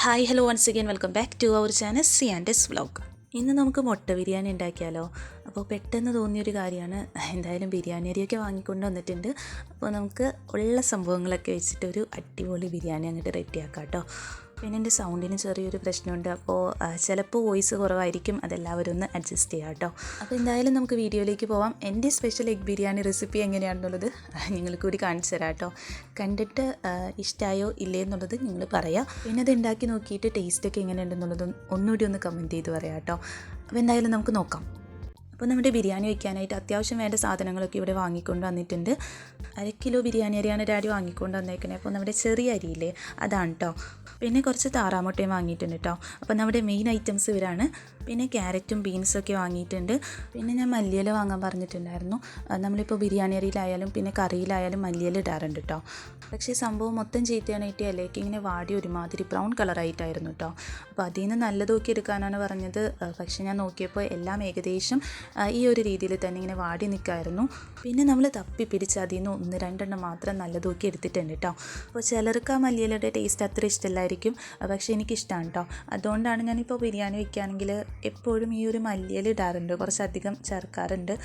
Hi hello once again welcome back to our channel c&svlog. ഇന്ന് നമുക്ക് മുട്ട ബിരിയാണി ഉണ്ടാക്കിയാലോ. അപ്പോൾ പെട്ടെന്ന് തോന്നിയൊരു കാര്യമാണ്. എന്തായാലും ബിരിയാണി അരിയൊക്കെ വാങ്ങിക്കൊണ്ട് വന്നിട്ടുണ്ട്. അപ്പോൾ നമുക്ക് ഉള്ള സംഭവങ്ങളൊക്കെ വെച്ചിട്ട് ഒരു അടിപൊളി ബിരിയാണി അങ്ങോട്ട് റെഡിയാക്കാം കേട്ടോ. പിന്നെ എൻ്റെ സൗണ്ടിന് ചെറിയൊരു പ്രശ്നമുണ്ട്, അപ്പോൾ ചിലപ്പോൾ വോയിസ് കുറവായിരിക്കും, അതെല്ലാവരും ഒന്ന് അഡ്ജസ്റ്റ് ചെയ്യാം കേട്ടോ. അപ്പോൾ എന്തായാലും നമുക്ക് വീഡിയോയിലേക്ക് പോവാം. എൻ്റെ സ്പെഷ്യൽ എഗ് ബിരിയാണി റെസിപ്പി എങ്ങനെയാണെന്നുള്ളത് നിങ്ങൾക്ക് കൂടി കാണിച്ചു തരാം കേട്ടോ. കണ്ടിട്ട് ഇഷ്ടമായോ ഇല്ലേ എന്നുള്ളത് നിങ്ങൾ പറയാം. പിന്നെ അത് ഉണ്ടാക്കി നോക്കിയിട്ട് ടേസ്റ്റൊക്കെ എങ്ങനെയുണ്ടെന്നുള്ളതും ഒന്നുകൂടി ഒന്ന് കമൻറ്റ് ചെയ്ത് പറയാം കേട്ടോ. അപ്പോൾ എന്തായാലും നമുക്ക് നോക്കാം. അപ്പോൾ നമ്മുടെ ബിരിയാണി വയ്ക്കാനായിട്ട് അത്യാവശ്യം വേണ്ട സാധനങ്ങളൊക്കെ ഇവിടെ വാങ്ങിക്കൊണ്ട് വന്നിട്ടുണ്ട്. 1 കിലോ ബിരിയാണി അരിയാണ് ഡാഡി വാങ്ങിക്കൊണ്ട് വന്നേക്കുന്നത്. അപ്പോൾ നമ്മുടെ ചെറിയ അരിയില്ലേ അതാണ് കേട്ടോ. പിന്നെ കുറച്ച് താറാമുട്ടയും വാങ്ങിയിട്ടുണ്ട് കേട്ടോ. അപ്പോൾ നമ്മുടെ മെയിൻ ഐറ്റംസ് ഇവരാണ്. പിന്നെ ക്യാരറ്റും ബീൻസൊക്കെ വാങ്ങിയിട്ടുണ്ട്. പിന്നെ ഞാൻ മല്ലിയില വാങ്ങാൻ പറഞ്ഞിട്ടുണ്ടായിരുന്നു. നമ്മളിപ്പോൾ ബിരിയാണി അരിയിലായാലും പിന്നെ കറിയിലായാലും മല്ലിയില ഇടാറുണ്ട് കേട്ടോ. പക്ഷേ സംഭവം മൊത്തം ചീത്തയാണിട്ട് ഇലയ്ക്ക് ഇങ്ങനെ വാടി ഒരുമാതിരി ബ്രൗൺ കളറായിട്ടായിരുന്നു കേട്ടോ. അപ്പോൾ അതിൽ നിന്ന് നല്ലത് നോക്കി എടുക്കാനാണ് പറഞ്ഞത്. പക്ഷേ ഞാൻ നോക്കിയപ്പോൾ എല്ലാം ഏകദേശം ഈ ഒരു രീതിയിൽ തന്നെ ഇങ്ങനെ വാടി നിൽക്കായിരുന്നു. പിന്നെ നമ്മൾ തപ്പി പിടിച്ച് അതിൽ നിന്ന് 1-2 മാത്രം നല്ലത് നോക്കി എടുത്തിട്ടുണ്ട് കേട്ടോ. അപ്പോൾ ചിലർക്ക് ആ മല്ലിയിലയുടെ ടേസ്റ്റ് അത്ര ഇഷ്ടമല്ലായിരിക്കും, പക്ഷേ എനിക്കിഷ്ടമാണ് കേട്ടോ. അതുകൊണ്ടാണ് ഞാനിപ്പോൾ ബിരിയാണി വയ്ക്കുകയാണെങ്കിൽ എപ്പോഴും ഈ ഒരു മല്ലിയില ഇടാറുണ്ട്, കുറച്ചധികം ചേർക്കാറുണ്ട്.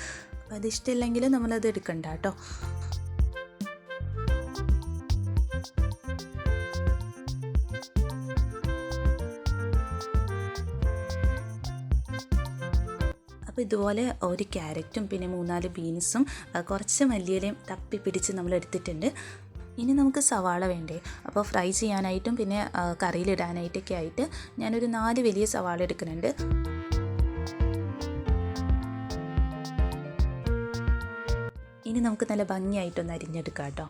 അപ്പോൾ അതിഷ്ടമില്ലെങ്കിൽ നമ്മളത് എടുക്കണ്ട കേട്ടോ. അപ്പോൾ ഇതുപോലെ ഒരു ക്യാരറ്റും പിന്നെ 3-4 ബീൻസും കുറച്ച് മല്ലിയിലയും തപ്പി പിടിച്ച് നമ്മൾ എടുത്തിട്ടുണ്ട്. ഇനി നമുക്ക് സവാള വേണ്ടേ. അപ്പോൾ ഫ്രൈ ചെയ്യാനായിട്ടും പിന്നെ കറിയിലിടാനായിട്ടൊക്കെ ആയിട്ട് ഞാനൊരു 4 വലിയ സവാള എടുക്കുന്നുണ്ട്. ഇനി നമുക്ക് നല്ല ഭംഗിയായിട്ടൊന്ന് അരിഞ്ഞെടുക്കാം കേട്ടോ.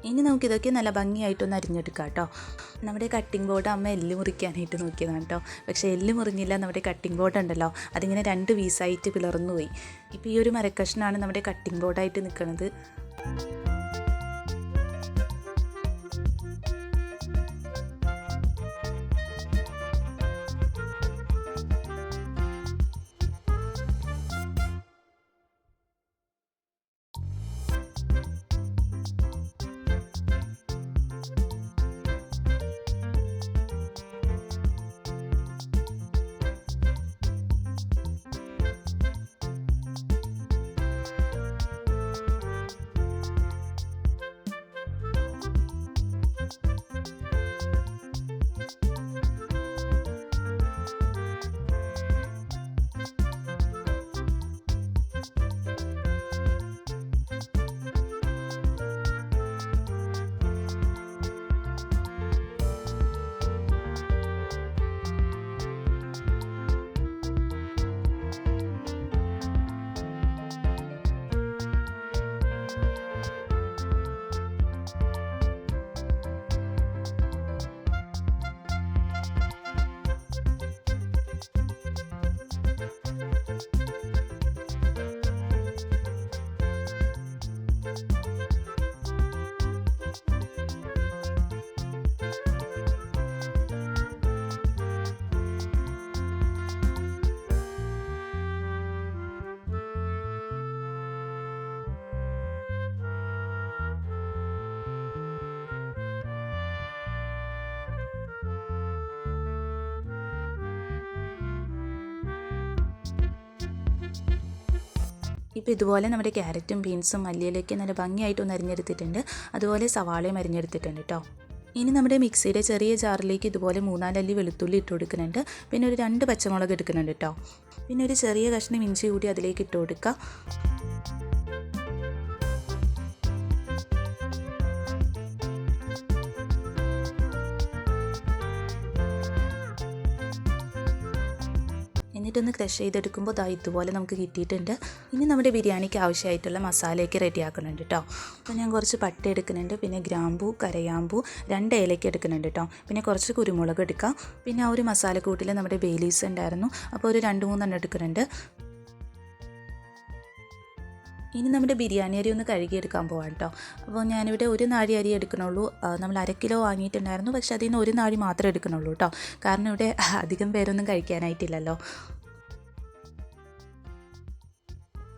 ഇനി നമുക്കിതൊക്കെ നല്ല ഭംഗിയായിട്ടൊന്ന് അരിഞ്ഞെടുക്കാം കേട്ടോ. നമ്മുടെ കട്ടിംഗ് ബോർഡ് അമ്മ എല്ല് മുറിക്കാനായിട്ട് നോക്കിയതാണ് കേട്ടോ. പക്ഷേ എല്ല് മുറിഞ്ഞില്ല. നമ്മുടെ കട്ടിംഗ് ബോർഡ് ഉണ്ടല്ലോ അതിങ്ങനെ 2 പീസായിട്ട് പിളർന്നു പോയി. ഇപ്പോൾ ഈ ഒരു മരക്കഷ്ണമാണ് നമ്മുടെ കട്ടിംഗ് ബോർഡായിട്ട് നിൽക്കുന്നത്. ഇപ്പോൾ ഇതുപോലെ നമ്മുടെ ക്യാരറ്റും ബീൻസും മല്ലിയിലൊക്കെ നല്ല ഭംഗിയായിട്ടൊന്ന് അരിഞ്ഞെടുത്തിട്ടുണ്ട്. അതുപോലെ സവാളയും അരിഞ്ഞെടുത്തിട്ടുണ്ട് കേട്ടോ. ഇനി നമ്മുടെ മിക്സിയുടെ ചെറിയ ജാറിലേക്ക് ഇതുപോലെ 3-4 അല്ലി വെളുത്തുള്ളി ഇട്ട് കൊടുക്കുന്നുണ്ട്. പിന്നെ ഒരു 2 പച്ചമുളക് എടുക്കുന്നുണ്ട് കേട്ടോ. പിന്നെ ഒരു ചെറിയ കഷ്ണം ഇഞ്ചി കൂടി അതിലേക്ക് ഇട്ട് കൊടുക്കുക. എന്നിട്ടൊന്ന് ക്രഷ് ചെയ്തെടുക്കുമ്പോൾ ഇതുപോലെ നമുക്ക് കിട്ടിയിട്ടുണ്ട്. ഇനി നമ്മുടെ ബിരിയാണിക്ക് ആവശ്യമായിട്ടുള്ള മസാലയൊക്കെ റെഡിയാക്കുന്നുണ്ട് കേട്ടോ. അപ്പോൾ ഞാൻ കുറച്ച് പട്ട എടുക്കുന്നുണ്ട്, പിന്നെ ഗ്രാമ്പൂ, കരയാമ്പൂ, 2 ഏലക്ക എടുക്കുന്നുണ്ട് കേട്ടോ. പിന്നെ കുറച്ച് കുരുമുളക് എടുക്കാം. പിന്നെ ആ ഒരു മസാലക്കൂട്ടിൽ നമ്മുടെ ബേ ലീവ്സ് ഉണ്ടായിരുന്നു, അപ്പോൾ ഒരു 2-3 എണ്ണം എടുക്കുന്നുണ്ട്. ഇനി നമ്മുടെ ബിരിയാണി അരി ഒന്ന് കഴുകിയെടുക്കാൻ പോകാം കേട്ടോ. അപ്പോൾ ഞാനിവിടെ ഒരു നാഴി അരി എടുക്കണുള്ളൂ. നമ്മൾ 1/2 കിലോ വാങ്ങിയിട്ടുണ്ടായിരുന്നു, പക്ഷെ അതിൽ നിന്ന് ഒരു നാഴി മാത്രമേ എടുക്കണുള്ളൂ കേട്ടോ. കാരണം ഇവിടെ അധികം പേരൊന്നും കഴിക്കാനായിട്ടില്ലല്ലോ.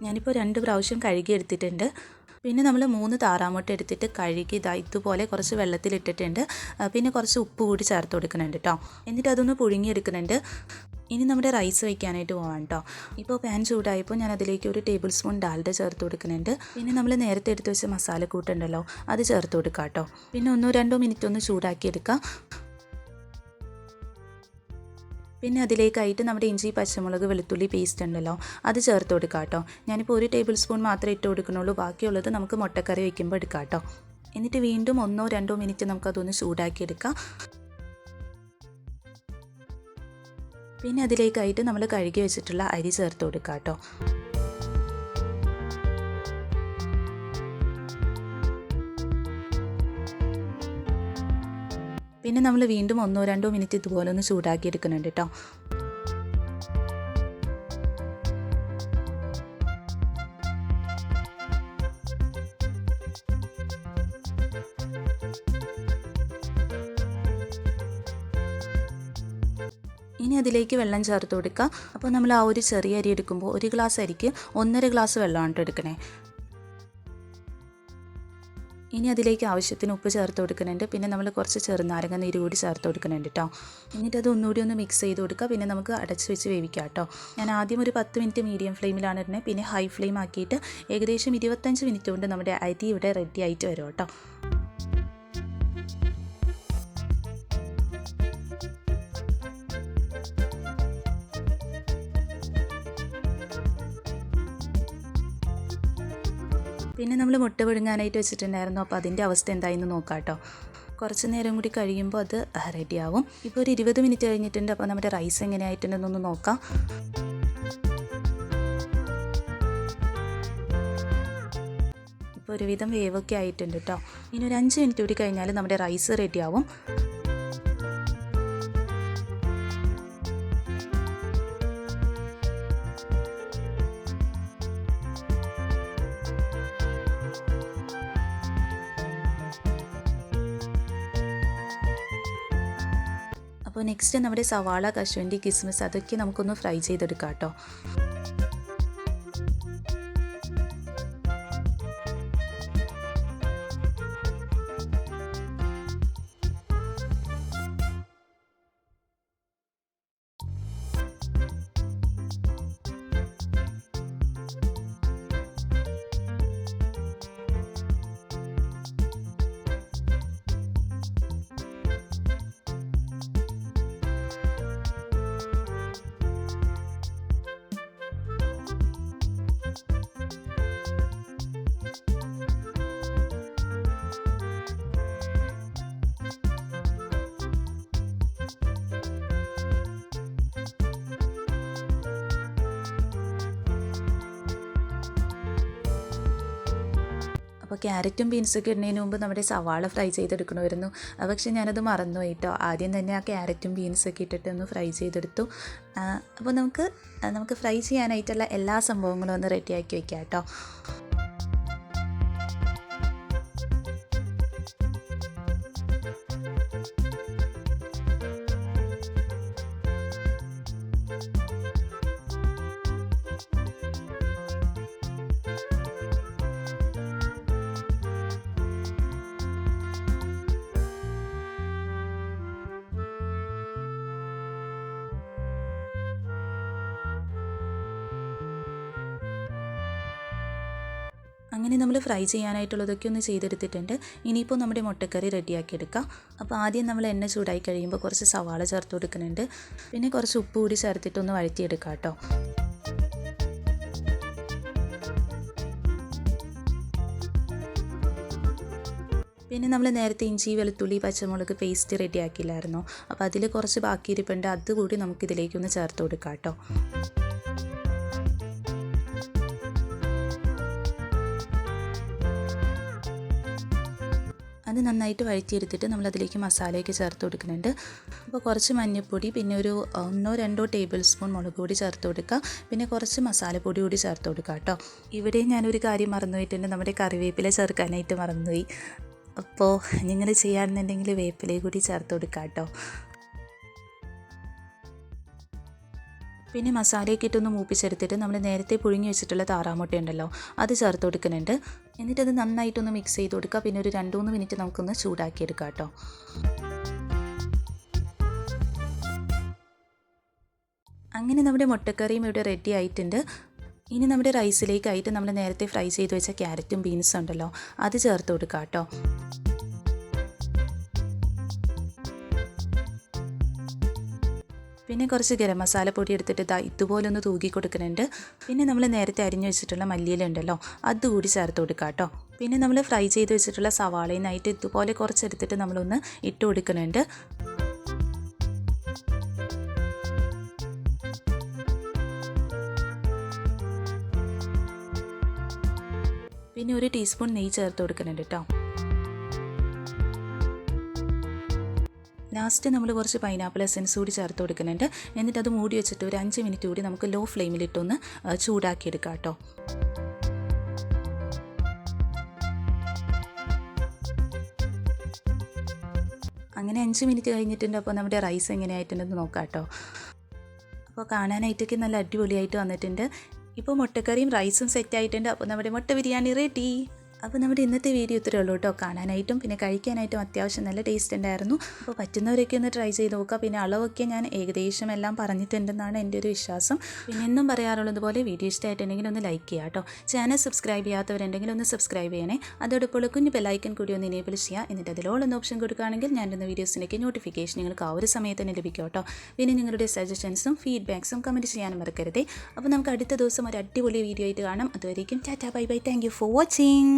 ഞാനിപ്പോൾ 2 പ്രാവശ്യം കഴുകിയെടുത്തിട്ടുണ്ട്. പിന്നെ നമ്മൾ 3 താറാമുട്ട എടുത്തിട്ട് കഴുകി ഇതുപോലെ കുറച്ച് വെള്ളത്തിലിട്ടിട്ടുണ്ട്. പിന്നെ കുറച്ച് ഉപ്പ് കൂടി ചേർത്ത് കൊടുക്കുന്നുണ്ട് കേട്ടോ. എന്നിട്ട് അതൊന്ന് പുഴുങ്ങിയെടുക്കുന്നുണ്ട്. ഇനി നമ്മുടെ റൈസ് വയ്ക്കാനായിട്ട് പോകാം കേട്ടോ. ഇപ്പോൾ പാൻ ചൂടായപ്പോൾ ഞാൻ അതിലേക്ക് ഒരു ടേബിൾ സ്പൂൺ ഡാൽഡ ചേർത്ത് കൊടുക്കുന്നുണ്ട്. പിന്നെ നമ്മൾ നേരത്തെ എടുത്ത് വെച്ച മസാലക്കൂട്ടുണ്ടല്ലോ, അത് ചേർത്ത് കൊടുക്കുക കേട്ടോ. പിന്നെ 1-2 മിനിറ്റ് ഒന്ന് ചൂടാക്കിയെടുക്കാം. പിന്നെ അതിലേക്കായിട്ട് നമ്മുടെ ഇഞ്ചി, പച്ചമുളക്, വെളുത്തുള്ളി പേസ്റ്റ് ഉണ്ടല്ലോ, അത് ചേർത്ത് കൊടുക്കുക കേട്ടോ. ഞാനിപ്പോൾ ഒരു ടേബിൾ സ്പൂൺ മാത്രമേ ഇട്ട് കൊടുക്കുന്നുള്ളൂ. ബാക്കിയുള്ളത് നമുക്ക് മുട്ടക്കറി വയ്ക്കുമ്പോൾ എടുക്കാം കേട്ടോ. എന്നിട്ട് വീണ്ടും 1-2 മിനിറ്റ് നമുക്കതൊന്ന് ചൂടാക്കിയെടുക്കാം. പിന്നെ അതിലേക്കായിട്ട് നമ്മൾ കഴുകി വെച്ചിട്ടുള്ള അരി ചേർത്ത് കൊടുക്കുക കേട്ടോ. പിന്നെ നമ്മൾ വീണ്ടും 1-2 മിനിറ്റ് ഇതുപോലെ ഒന്ന് ചൂടാക്കി എടുക്കുന്നുണ്ട് കേട്ടോ. ഇനി അതിലേക്ക് വെള്ളം ചേർത്ത് കൊടുക്കുക. അപ്പോൾ നമ്മൾ ആ ഒരു ചെറിയ അരി എടുക്കുമ്പോൾ 1 ഗ്ലാസ് അരിക്ക് 1.5 ഗ്ലാസ് വെള്ളമാണ് എടുക്കണേ. ഇനി അതിലേക്ക് ആവശ്യത്തിന് ഉപ്പ് ചേർത്ത് കൊടുക്കുന്നുണ്ട്. പിന്നെ നമ്മൾ കുറച്ച് ചെറുനാരങ്ങ നീര് കൂടി ചേർത്ത് കൊടുക്കുന്നുണ്ട് കേട്ടോ. എന്നിട്ട് അത് ഒന്നുകൂടി ഒന്ന് മിക്സ് ചെയ്ത് കൊടുക്കുക. പിന്നെ നമുക്ക് അടച്ച് വെച്ച് വേവിക്കാം കേട്ടോ. ഞാൻ ആദ്യം ഒരു 10 മിനിറ്റ് മീഡിയം ഫ്ലെയിമിലാണ് ഇടുന്നത്. പിന്നെ ഹൈ ഫ്ലെയിം ആക്കിയിട്ട് ഏകദേശം 25 മിനിറ്റ് കൊണ്ട് നമ്മുടെ അരി ഇവിടെ റെഡി ആയിട്ട് വരും കേട്ടോ. പിന്നെ നമ്മൾ മുട്ട പുഴുങ്ങാനായിട്ട് വെച്ചിട്ടുണ്ടായിരുന്നു. അപ്പോൾ അതിൻ്റെ അവസ്ഥ എന്തായെന്ന് നോക്കാം കേട്ടോ. കുറച്ച് നേരം കൂടി കഴിയുമ്പോൾ അത് റെഡിയാവും. ഇപ്പോൾ ഒരു 20 മിനിറ്റ് കഴിഞ്ഞിട്ടുണ്ട്. അപ്പോൾ നമ്മുടെ റൈസ് എങ്ങനെയായിട്ടുണ്ടെന്നൊന്ന് നോക്കാം. ഇപ്പോൾ ഒരുവിധം വേവൊക്കെ ആയിട്ടുണ്ട് കേട്ടോ. ഇനി ഒരു 5 മിനിറ്റ് കൂടി കഴിഞ്ഞാൽ നമ്മുടെ റൈസ് റെഡിയാവും. അപ്പോൾ നെക്സ്റ്റ് നമ്മുടെ സവാള, കശുവണ്ടി, കിസ്മിസ് അതൊക്കെ നമുക്കൊന്ന് ഫ്രൈ ചെയ്തെടുക്കാം കേട്ടോ. അപ്പോൾ ക്യാരറ്റും ബീൻസൊക്കെ ഇടുന്നതിന് മുമ്പ് നമ്മുടെ സവാള ഫ്രൈ ചെയ്തെടുക്കണമായിരുന്നു. പക്ഷേ ഞാനത് മറന്നുപോയി കേട്ടോ. ആദ്യം തന്നെ ആ ക്യാരറ്റും ബീൻസൊക്കെ ഇട്ടിട്ട് ഒന്ന് ഫ്രൈ ചെയ്തെടുത്തു. അപ്പോൾ നമുക്ക് ഫ്രൈ ചെയ്യാനായിട്ടുള്ള എല്ലാ സംഭവങ്ങളും ഒന്ന് റെഡിയാക്കി വയ്ക്കാം കേട്ടോ. അങ്ങനെ നമ്മൾ ഫ്രൈ ചെയ്യാനായിട്ടുള്ളതൊക്കെ ഒന്ന് ചെയ്തെടുത്തിട്ടുണ്ട്. ഇനിയിപ്പോൾ നമ്മുടെ മുട്ടക്കറി റെഡിയാക്കി എടുക്കാം. അപ്പോൾ ആദ്യം നമ്മൾ എണ്ണ ചൂടായി കഴിയുമ്പോൾ കുറച്ച് സവാള ചേർത്ത് കൊടുക്കുന്നുണ്ട്. പിന്നെ കുറച്ച് ഉപ്പ് കൂടി ചേർത്തിട്ടൊന്ന് വഴറ്റിയെടുക്കാം കേട്ടോ. പിന്നെ നമ്മൾ നേരത്തെ ഇഞ്ചി വെളുത്തുള്ളി പച്ചമുളക് പേസ്റ്റ് റെഡിയാക്കിയില്ലായിരുന്നോ, അപ്പോൾ അതിൽ കുറച്ച് ബാക്കിയിരിപ്പുണ്ട്. അതുകൂടി നമുക്കിതിലേക്കൊന്ന് ചേർത്ത് കൊടുക്കാം കേട്ടോ. അത് നന്നായിട്ട് വഴറ്റിയെടുത്തിട്ട് നമ്മളതിലേക്ക് മസാലയൊക്കെ ചേർത്ത് കൊടുക്കുന്നുണ്ട്. അപ്പോൾ കുറച്ച് മഞ്ഞൾപ്പൊടി, പിന്നെ ഒരു 1-2 ടേബിൾ സ്പൂൺ മുളക് പൊടി ചേർത്ത് കൊടുക്കുക. പിന്നെ കുറച്ച് മസാലപ്പൊടി കൂടി ചേർത്ത് കൊടുക്കുക കേട്ടോ. ഇവിടെ ഞാനൊരു കാര്യം മറന്നുപോയിട്ടുണ്ട്, നമ്മുടെ കറിവേപ്പില ചേർക്കാനായിട്ട് മറന്നുപോയി. അപ്പോൾ നിങ്ങൾ ചെയ്യാണെന്നുണ്ടെങ്കിൽ വേപ്പിലയും കൂടി ചേർത്ത് കൊടുക്കുക കേട്ടോ. പിന്നെ മസാലയൊക്കെ ഇട്ടൊന്ന് മൂപ്പിച്ചെടുത്തിട്ട് നമ്മൾ നേരത്തെ പുഴുങ്ങി വെച്ചിട്ടുള്ള താറാമുട്ട ഉണ്ടല്ലോ, അത് ചേർത്ത് കൊടുക്കുന്നുണ്ട്. എന്നിട്ടത് നന്നായിട്ടൊന്ന് മിക്സ് ചെയ്ത് കൊടുക്കുക. പിന്നെ ഒരു 2-3 മിനിറ്റ് നമുക്കൊന്ന് ചൂടാക്കിയെടുക്കാം കേട്ടോ. അങ്ങനെ നമ്മുടെ മുട്ടക്കറിയും ഇവിടെ റെഡി ആയിട്ടുണ്ട്. ഇനി നമ്മുടെ റൈസിലേക്കായിട്ട് നമ്മൾ നേരത്തെ ഫ്രൈ ചെയ്ത് വെച്ച ക്യാരറ്റും ബീൻസും ഉണ്ടല്ലോ, അത് ചേർത്ത് കൊടുക്കാം കേട്ടോ. പിന്നെ കുറച്ച് ഗരം മസാലപ്പൊടി എടുത്തിട്ട് ഇതുപോലെ ഒന്ന് തൂക്കി കൊടുക്കുന്നുണ്ട്. പിന്നെ നമ്മൾ നേരത്തെ അരിഞ്ഞു വെച്ചിട്ടുള്ള മല്ലിയില ഉണ്ടല്ലോ, അതുകൂടി ചേർത്ത് കൊടുക്കാം കേട്ടോ. പിന്നെ നമ്മൾ ഫ്രൈ ചെയ്ത് വെച്ചിട്ടുള്ള സവാളയിൽ നിന്നായിട്ട് ഇതുപോലെ കുറച്ചെടുത്തിട്ട് നമ്മളൊന്ന് ഇട്ട് കൊടുക്കുന്നുണ്ട്. പിന്നെ ഒരു ടീസ്പൂൺ നെയ്യ് ചേർത്ത് കൊടുക്കുന്നുണ്ട് കേട്ടോ. ലാസ്റ്റ് നമ്മൾ കുറച്ച് പൈനാപ്പിൾ എസൻസ് കൂടി ചേർത്ത് കൊടുക്കുന്നുണ്ട്. എന്നിട്ട് അത് മൂടി വെച്ചിട്ട് ഒരു 5 മിനിറ്റ് കൂടി നമുക്ക് ലോ ഫ്ലെയിമിലിട്ടൊന്ന് ചൂടാക്കിയെടുക്കാം കേട്ടോ. അങ്ങനെ 5 മിനിറ്റ് കഴിഞ്ഞിട്ടുണ്ട്. അപ്പോൾ നമ്മുടെ റൈസ് എങ്ങനെയായിട്ടുണ്ടെന്ന് നോക്കാം കേട്ടോ. അപ്പോൾ കാണാനായിട്ടൊക്കെ നല്ല അടിപൊളിയായിട്ട് വന്നിട്ടുണ്ട്. ഇപ്പോൾ മുട്ടക്കറിയും റൈസും സെറ്റായിട്ടുണ്ട്. അപ്പോൾ നമ്മുടെ മുട്ട ബിരിയാണി റെഡി. അപ്പോൾ നമ്മുടെ ഇന്നത്തെ വീഡിയോ ഇത്രയേ ഉള്ളൂ കേട്ടോ. കാണാനായിട്ടും പിന്നെ കഴിക്കാനായിട്ടും അത്യാവശ്യം നല്ല ടേസ്റ്റ് ഉണ്ടായിരുന്നു. അപ്പോൾ പറ്റുന്നവരൊക്കെ ഒന്ന് ട്രൈ ചെയ്ത് നോക്കുക. പിന്നെ അളവൊക്കെ ഞാൻ ഏകദേശം എല്ലാം പറഞ്ഞിട്ടുണ്ടെന്നാണ് എൻ്റെ ഒരു വിശ്വാസം. പിന്നെ എന്നും പറയാറുള്ളത് പോലെ വീഡിയോ ഇഷ്ടമായിട്ടുണ്ടെങ്കിൽ ഒന്ന് ലൈക്ക് ചെയ്യുക കേട്ടോ. ചാനൽ സബ്സ്ക്രൈബ് ചെയ്യാത്തവരുണ്ടെങ്കിൽ ഒന്ന് സബ്സ്ക്രൈബ് ചെയ്യണേ. അതോടൊപ്പം കുഞ്ഞു ബെല്ലൈക്കൺ കൂടി ഒന്ന് എനേബിൾ ചെയ്യുക. എന്നിട്ട് അതിലോളൊന്ന് ഓപ്ഷൻ കൊടുക്കുകയാണെങ്കിൽ ഞാനിടുന്ന വീഡിയോസിനൊക്കെ നോട്ടിഫിക്കേഷൻ നിങ്ങൾക്ക് ആ ഒരു സമയത്ത് തന്നെ ലഭിക്കും കേട്ടോ. പിന്നെ നിങ്ങളുടെ സജഷൻസും ഫീഡ്ബാക്സും കമൻറ്റ് ചെയ്യാനും മറക്കരുതേ. അപ്പോൾ നമുക്ക് അടുത്ത ദിവസം ഒരു അടിപൊളി വീഡിയോ ആയിട്ട് കാണാം. അതുവരേക്കും tata bye bye. Thank you for watching.